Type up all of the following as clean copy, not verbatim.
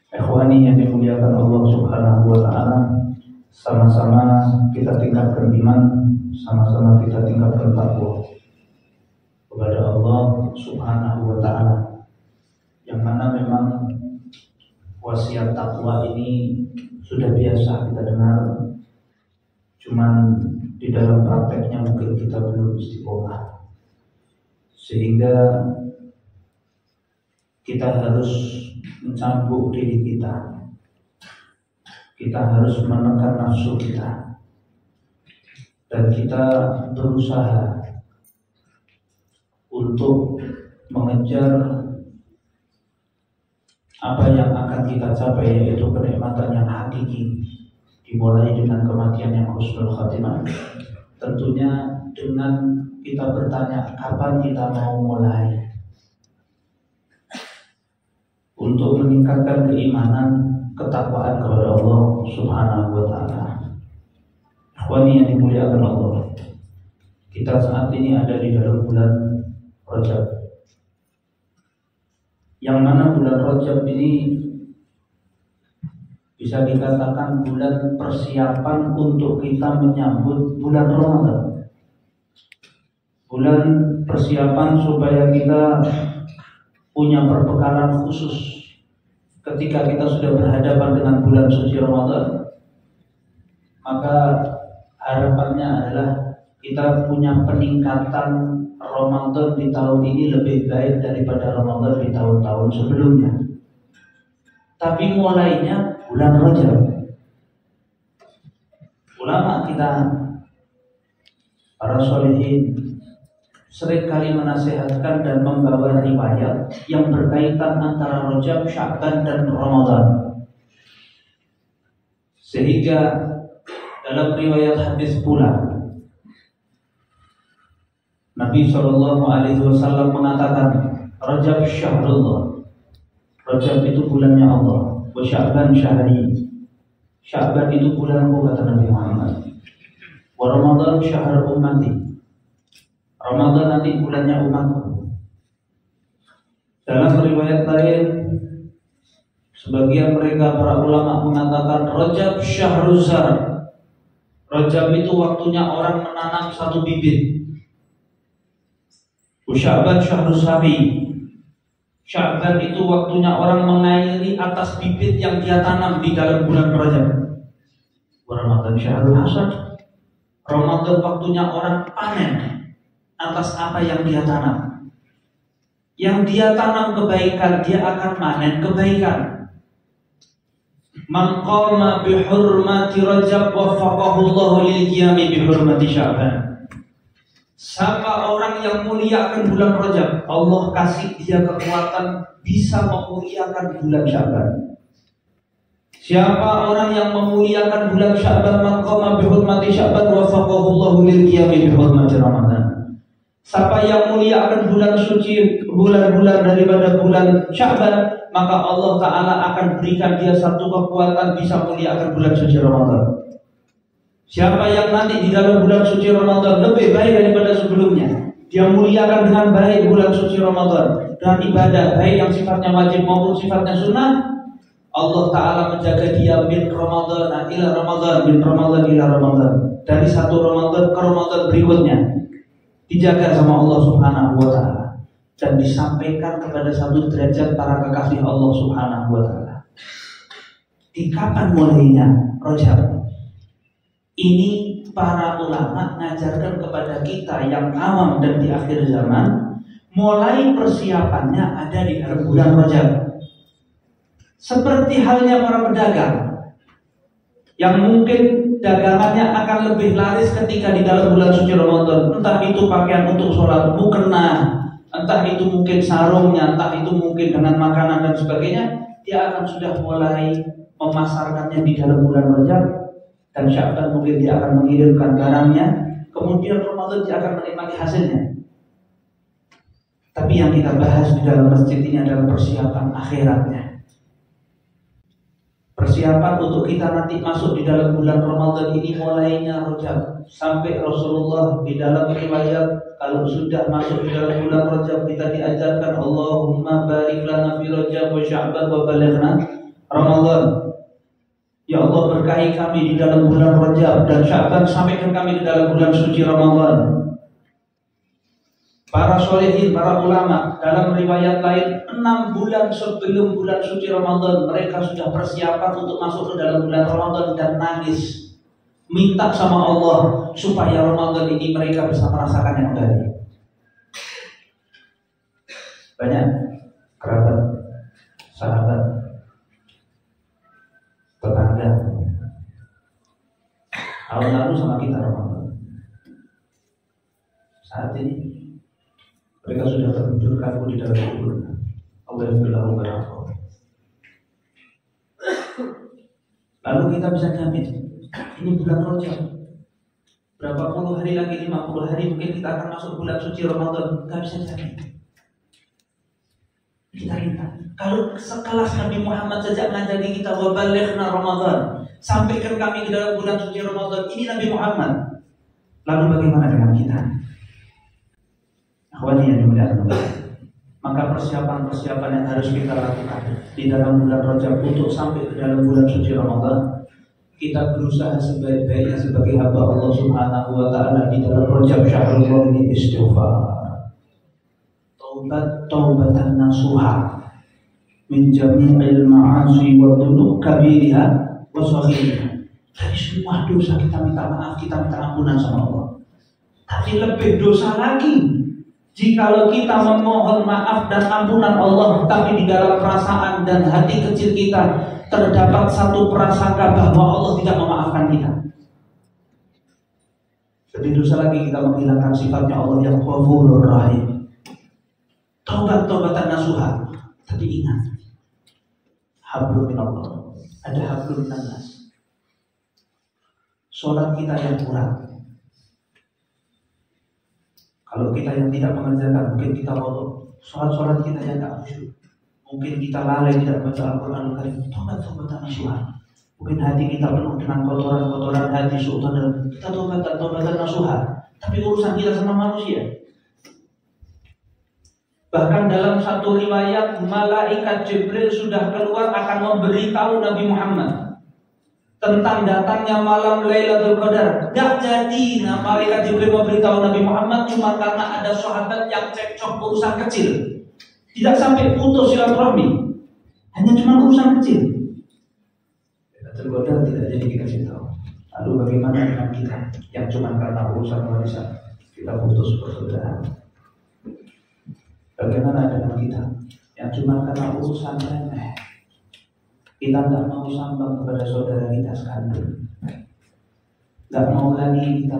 Ikhwani yang dimuliakan Allah Subhanahu wa taala, sama-sama kita tingkatkan iman, sama-sama kita tingkatkan takwa kepada Allah Subhanahu wa taala. Yang mana memang wasiat takwa ini sudah biasa kita dengar, cuman di dalam prakteknya mungkin kita belum istiqomah, sehingga kita harus mencambuk diri kita. Kita harus menekan nafsu kita, dan kita berusaha untuk mengejar apa yang akan kita capai, yaitu kenikmatan yang hakiki, dimulai dengan kematian yang husnul khatimah. Tentunya dengan kita bertanya kapan kita mau mulai, untuk meningkatkan keimanan, ketakwaan kepada Allah Subhanahu wa taala. Ikhwani yang dimuliakan Allah, kita saat ini ada di dalam bulan Rajab, yang mana bulan Rajab ini bisa dikatakan bulan persiapan untuk kita menyambut bulan Ramadan. Bulan persiapan supaya kita punya perbekalan khusus ketika kita sudah berhadapan dengan bulan suci Ramadan. Maka harapannya adalah kita punya peningkatan Ramadan di tahun ini lebih baik daripada Ramadan di tahun-tahun sebelumnya. Tapi mulainya bulan Rajab. Ulama kita, para sholihin, seringkali menasihatkan dan membawa riwayat yang berkaitan antara Rajab, Sya'ban dan Ramadan. Sehingga dalam riwayat hadis pula Nabi SAW mengatakan, Rajab syahrullah, Rajab itu bulannya Allah, wa Sya'ban syahri, Sya'ban itu bulanku, kata Nabi Muhammad, wa Ramadan syahr ummati, Ramadan nanti bulannya umatku. Dalam riwayat lain, sebagian mereka para ulama mengatakan Rajab syahruzar, Rajab itu waktunya orang menanam satu bibit. Sya'ban syahrusari, Sya'ban itu waktunya orang mengairi atas bibit yang dia tanam di dalam bulan Rajab. Ramadan syahrul hasad, Ramadan waktunya orang panen atas apa yang dia tanam. Yang dia tanam kebaikan, dia akan panen kebaikan. Man qama bi hurmati Rajab waffaqahu Allah lil qiyami bi hurmati Sya'ban. Siapa orang yang muliakan bulan Rajab, Allah kasih dia kekuatan bisa memuliakan bulan Sya'ban. Siapa orang yang memuliakan bulan Sya'ban, man qama bi hurmati Sya'ban waffaqahu Allah lil qiyami bi hurmati Ramadan. Siapa yang muliakan bulan suci, bulan-bulan daripada bulan Sya'ban, maka Allah Ta'ala akan berikan dia satu kekuatan bisa muliakan bulan suci Ramadan. Siapa yang nanti di dalam bulan suci Ramadan lebih baik daripada sebelumnya, dia muliakan dengan baik bulan suci Ramadan dengan ibadah baik yang sifatnya wajib maupun sifatnya sunnah, Allah Ta'ala menjaga dia min Ramadan ila Ramadan, min Ramadan ila Ramadan, dari satu Ramadan ke Ramadan berikutnya dijaga sama Allah Subhanahu wa taala dan disampaikan kepada satu derajat para kekasih Allah Subhanahu wa taala. Di kapan mulainya Rajab? Ini para ulama mengajarkan kepada kita yang awam dan di akhir zaman, mulai persiapannya ada di dalam bulan Rajab. Seperti halnya para pedagang yang mungkin dagangannya akan lebih laris ketika di dalam bulan suci Ramadan. Entah itu pakaian untuk sholat mukena, entah itu mungkin sarungnya, entah itu mungkin dengan makanan dan sebagainya, dia akan sudah mulai memasarkannya di dalam bulan Rajab. Dan Sya'ban mungkin dia akan mengirimkan barangnya, kemudian Ramadan dia akan menikmati hasilnya. Tapi yang kita bahas di dalam masjid ini adalah persiapan akhiratnya. Persiapan untuk kita nanti masuk di dalam bulan Ramadan ini mulainya Rajab. Sampai Rasulullah di dalam riwayat, kalau sudah masuk di dalam bulan Rajab kita diajarkan Allahumma barik lana fi Rajab wa Sya'ban wa balighna Ramadan. Ya Allah, berkahi kami di dalam bulan Rajab dan Sya'ban, sampaikan kami di dalam bulan suci Ramadan. Para solehin, para ulama dalam riwayat lain 6 bulan sebelum bulan suci Ramadan mereka sudah persiapan untuk masuk ke dalam bulan Ramadan dan nangis, minta sama Allah supaya Ramadan ini mereka bisa merasakan yang baik. Banyak kerabat, sahabat, tetangga tahun lalu sama kita Ramadan. Saat ini mereka sudah tertidur kaku di dalam kubur. Allah Subhanahu wa ta'ala. Lalu kita bisa jamin ini bulan Rajab. Berapa puluh hari lagi, 50 hari mungkin kita akan masuk bulan suci Ramadan. Gak bisa jamin. Kita ingat, kalau sekelas Nabi Muhammad sejak ngajari kita wa balighna Ramadan, sampaikan kami ke dalam bulan suci Ramadan, ini Nabi Muhammad. Lalu bagaimana dengan kita? Akhwani yang dimuliakan Allah. Maka persiapan-persiapan yang harus kita lakukan di dalam bulan Rajab untuk sampai ke dalam bulan suci Ramadan, kita berusaha sebaik-baiknya sebagai hamba Allah Subhanahu wa ta'ala di dalam Rajab syahrul ini istighfar, taubatan nasuha min jami'il ma'asi wa dhunub kabiriha wa saghiriha. Dari semua dosa kita minta maaf, kita minta ampunan sama Allah. Tapi lebih dosa lagi jikalau kita memohon maaf dan ampunan Allah, tapi di dalam perasaan dan hati kecil kita terdapat satu prasangka bahwa Allah tidak memaafkan kita. Lebih dosa lagi kita menghilangkan sifatnya Allah yang Ghafurur Rahim. Taubatan nasuha. Tapi ingat, hablum minallah, ada hablum minannas. Sholat kita yang kurang. Kalau kita yang tidak mengerjakan, mungkin kita bodoh. Sholat kita yang tak khusyuk. Mungkin kita lalai tidak baca Al-Quran Al-Karim. Taubatan nasuha. Mungkin hati kita penuh dengan kotoran-kotoran hati, sultan dan kita taubatan nasuha. Tapi urusan kita sama manusia. Bahkan dalam satu riwayat, malaikat Jibril sudah keluar akan memberitahu Nabi Muhammad tentang datangnya malam Lailatul Qadar. Gak jadi malaikat Jibril memberitahu Nabi Muhammad cuma karena ada sahabat yang cekcok urusan kecil. Tidak sampai putus silaturahmi, hanya cuma urusan kecil. Lailatul Qadar tidak jadi dikasih tahu. Lalu bagaimana dengan kita yang cuma karena urusan warisan kita putus persaudaraan? Bagaimana dengan kita yang cuma karena urusan remeh kita tidak mau sambang kepada saudara kita sekandung, tidak mau lagi kita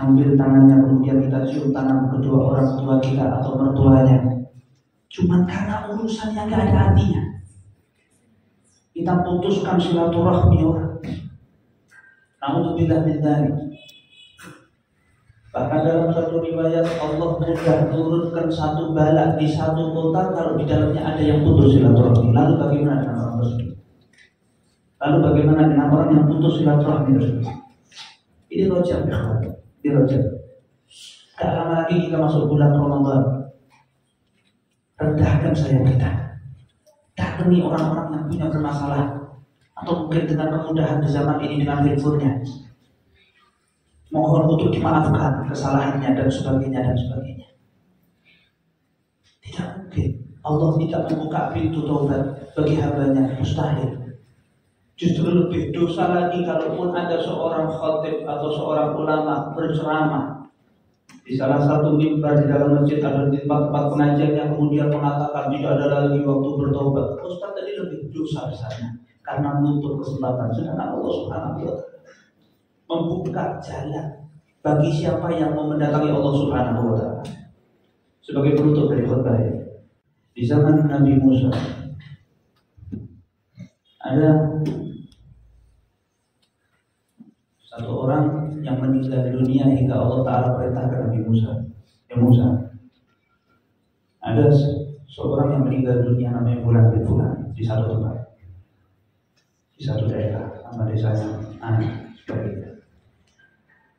ambil tangannya kemudian kita cium tangan kedua orang tua kita atau mertuanya, cuma karena urusan yang tidak ada artinya kita putuskan silaturahmi orang. Na'udzubillah min dzalik. Bahkan dalam satu riwayat Allah sudah turunkan satu bala di satu kota kalau di dalamnya ada yang putus silaturahmi. Lalu bagaimana dengan orang tersebut? Lalu bagaimana dengan orang yang putus silaturahmi tersebut? Ini Rajab ya, ini Rajab. Gak lama lagi kita masuk bulan Ramadan. Rendahkan sayang kita. Datangi orang-orang yang punya bermasalah, atau mungkin dengan kemudahan di zaman ini dengan handphonenya. Mohon untuk dimaafkan kesalahannya dan sebagainya dan sebagainya. Tidak mungkin Allah tidak membuka pintu taubat bagi hambanya, mustahil. Justru lebih dosa lagi kalaupun ada seorang khatib atau seorang ulama berceramah di salah satu mimbar di dalam masjid atau di tempat pengajian yang kemudian mengatakan tidak ada lagi waktu bertaubat. Ustaz tadi lebih dosa besarnya karena menutup kesempatan. Sedangkan Allah Subhanahu wa ta'ala membuka jalan bagi siapa yang mau mendatangi Allah Subhanahu wa ta'ala. Sebagai penutup dari khutbah ini, di zaman Nabi Musa ada satu orang yang meninggal dunia hingga Allah Ta'ala perintahkan Nabi Musa, ya Musa, ada seorang yang meninggal dunia namanya Fulan bin Fulan di satu tempat, di satu daerah, nama desanya Ani, sebagainya.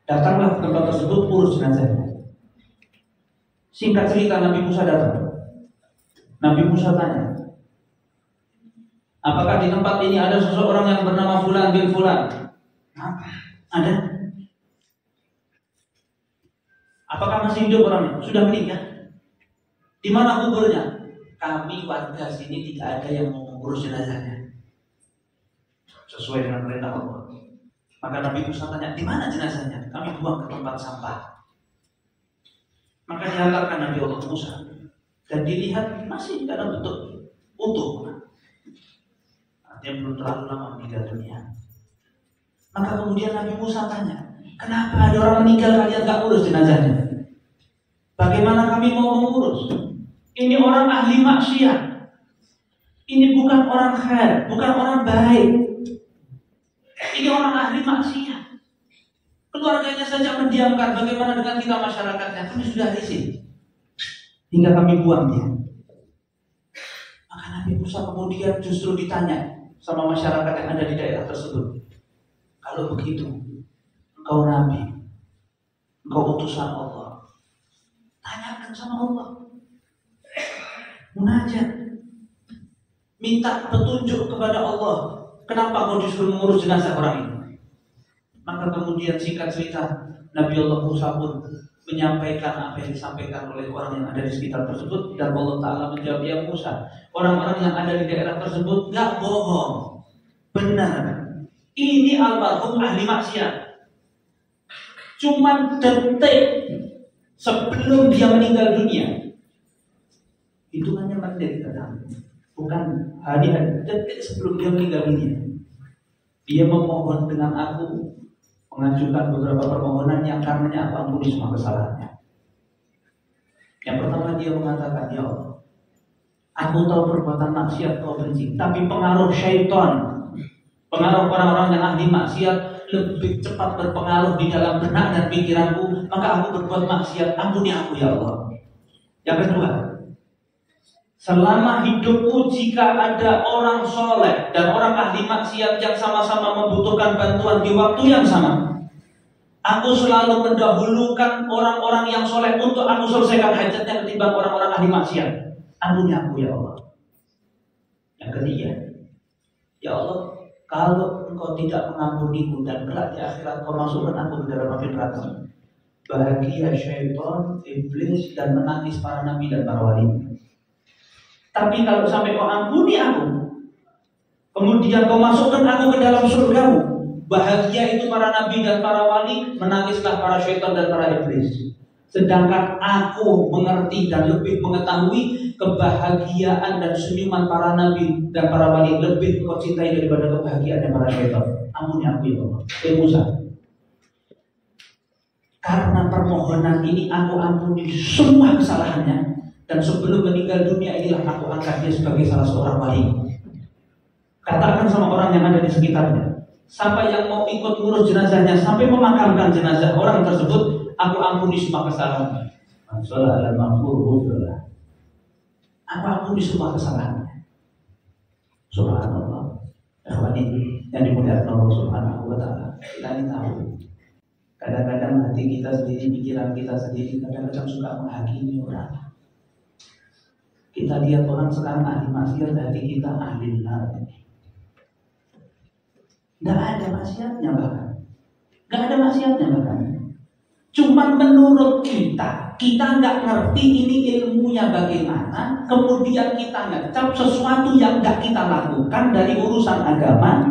Datanglah ke tempat tersebut, urus jenazahnya. Singkat cerita, Nabi Musa datang. Nabi Musa tanya, Apakah di tempat ini ada seseorang yang bernama Fulan bin Fulan? Ada. Apakah masih hidup orangnya? Sudah meninggal? Di mana kuburnya? Kami warga sini tidak ada yang mau mengurus jenazahnya. Sesuai dengan perintah Allah. Maka Nabi Musa tanya, di mana jenazahnya? Kami buang ke tempat sampah. Maka dihantarkan Nabi Allah Musa dan dilihat masih dalam bentuk utuh. Artinya belum terlalu lama meninggal dunia. Maka kemudian Nabi Musa tanya, kenapa ada orang meninggal kalian tak urus jenazahnya? Bagaimana kami mau mengurus? Ini orang ahli maksiat. Ini bukan orang khair, bukan orang baik. Ini orang ahli maksiat. Keluarganya saja mendiamkan. Bagaimana dengan kita masyarakatnya? Kami sudah risih hingga kami buang dia. Maka Nabi Musa kemudian justru ditanya sama masyarakat yang ada di daerah tersebut, kalau begitu engkau Nabi, engkau utusan Allah, tanyakan sama Allah, munajat, minta petunjuk kepada Allah, kenapa kau disuruh mengurus jenazah orang ini? Maka kemudian singkat cerita, Nabi Allah Musa pun menyampaikan apa yang disampaikan oleh orang yang ada di sekitar tersebut, dan Allah Ta'ala menjawab, ya Musa, orang-orang yang ada di daerah tersebut gak bohong, benar. Ini almarhum ahli maksiat. Cuman detik sebelum dia meninggal dunia, hitungannya menit kadang, bukan hari-hari, detik sebelum dia meninggal dunia, dia memohon dengan aku, mengajukan beberapa permohonan yang karenanya aku ampuni semua kesalahannya. Yang pertama dia mengatakan, ya Allah, aku tahu perbuatan maksiat kau benci, tapi pengaruh syaitan, pengaruh orang-orang yang ahli maksiat lebih cepat berpengaruh di dalam benak dan pikiranku, maka aku berbuat maksiat, ampuni aku ya Allah. Yang kedua, selama hidupku jika ada orang soleh dan orang ahli maksiat yang sama-sama membutuhkan bantuan di waktu yang sama, aku selalu mendahulukan orang-orang yang soleh untuk aku selesaikan hajatnya ketimbang orang-orang ahli maksiat. Ampuni aku ya Allah. Yang ketiga, ya Allah, kalau engkau tidak mengampuniku dan kelak di akhirat kau masukkan aku ke dalam api neraka, bahagia syaitan, iblis, dan menangis para nabi dan para wali. Tapi kalau sampai kau ampuni aku, kemudian kau masukkan aku ke dalam surgamu, bahagia itu para nabi dan para wali, menangislah para syaitan dan para iblis. Sedangkan aku mengerti dan lebih mengetahui kebahagiaan dan senyuman para nabi dan para wali lebih kau cintai daripada kebahagiaan para syaitan. Ampuni aku ya Allah. Musa, karena permohonan ini aku ampuni semua kesalahannya, dan sebelum meninggal dunia inilah aku angkat dia sebagai salah seorang wali. Katakan sama orang yang ada di sekitarnya, sampai yang mau ikut ngurus jenazahnya, sampai memakamkan jenazah orang tersebut, aku ampuni semua kesalahannya. Aku ampuni semua kesalahannya. Subhanallah. Ikhwani yang dimuliakan Allah Subhanahu wa Ta'ala, kita ini tahu, kadang-kadang hati kita sendiri, pikiran kita sendiri kadang-kadang suka menghakimi orang. Kita lihat orang sekarang ahli maksiat, hati kita ahli neraka. Tidak ada maksiatnya bahkan. Tidak ada maksiatnya bahkan. Cuman menurut kita nggak ngerti ini ilmunya bagaimana, kemudian kita ngecap sesuatu yang nggak kita lakukan dari urusan agama,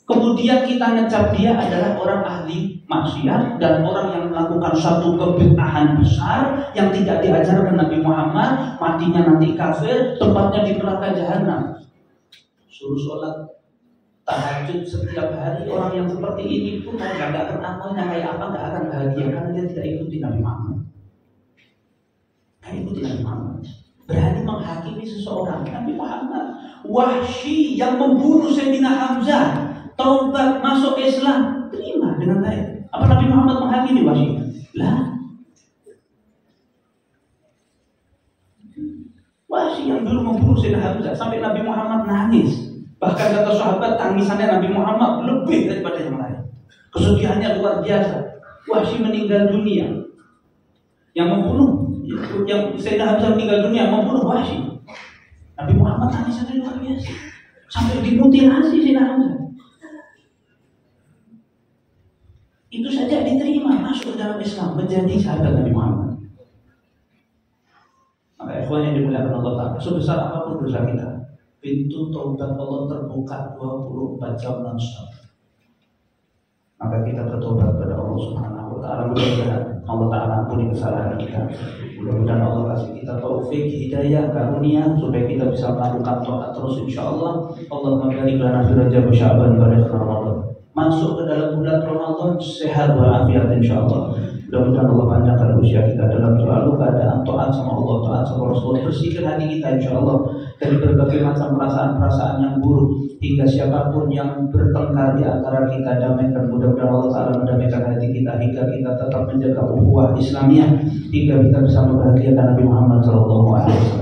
kemudian kita ngecap dia adalah orang ahli maksiat dan orang yang melakukan satu kebid'ahan besar yang tidak diajarkan Nabi Muhammad, matinya nanti kafir, tempatnya di neraka jahanam. Suruh sholat tahajud setiap hari, orang yang seperti ini pun nggak akan amalnya kayak apa, nggak akan bahagia karena dia tidak ikuti Nabi Muhammad. Nggak ikuti Nabi Muhammad. Berani menghakimi seseorang. Nabi Muhammad, Wahsy yang membunuh Sayyidina Hamzah, taubat masuk Islam, terima dengan baik. Apa Nabi Muhammad menghakimi Wahsy? Lah, Wahsy yang dulu membunuh Sayyidina Hamzah sampai Nabi Muhammad nangis. Bahkan kata sahabat, tangisannya Nabi Muhammad lebih daripada yang lain. Kesedihannya luar biasa. Wahsy meninggal dunia. Yang membunuh, yang Sayyidina Hamzah meninggal dunia, membunuh Wahsy. Nabi Muhammad tangisannya luar biasa. sampai dimutilasi Sayyidina Hamzah. Itu saja diterima masuk dalam Islam menjadi sahabat Nabi Muhammad. Maka ikhwan yang dimuliakan Allah Ta'ala, sebesar apapun dosa kita, pintu taubat Allah terbuka 24 jam non-stop. Maka kita bertobat kepada Allah Subhanahu wa Ta'ala. Mudah-mudahan Allah Ta'ala ampuni kesalahan kita. Mudah-mudahan Allah kasih kita taufik, hidayah, karunia supaya kita bisa melakukan taat terus insyaallah. Allahumma barik lana fi Rajab wa Sya'ban wa Ramadan. Masuk ke dalam bulan Ramadan sehat walafiat insyaallah. Mudah-mudahan Allah panjangkan usia kita dalam selalu keadaan taat sama Allah, taat sama Rasul. Bersihkan hati kita insyaallah dari berbagai macam perasaan-perasaan yang buruk, hingga siapapun yang bertengkar di antara kita damaikan. Mudah-mudahan Allah Ta'ala mendamaikan hati kita hingga kita tetap menjaga ukhuwah Islamiyah, hingga kita bisa membahagiakan Nabi Muhammad SAW.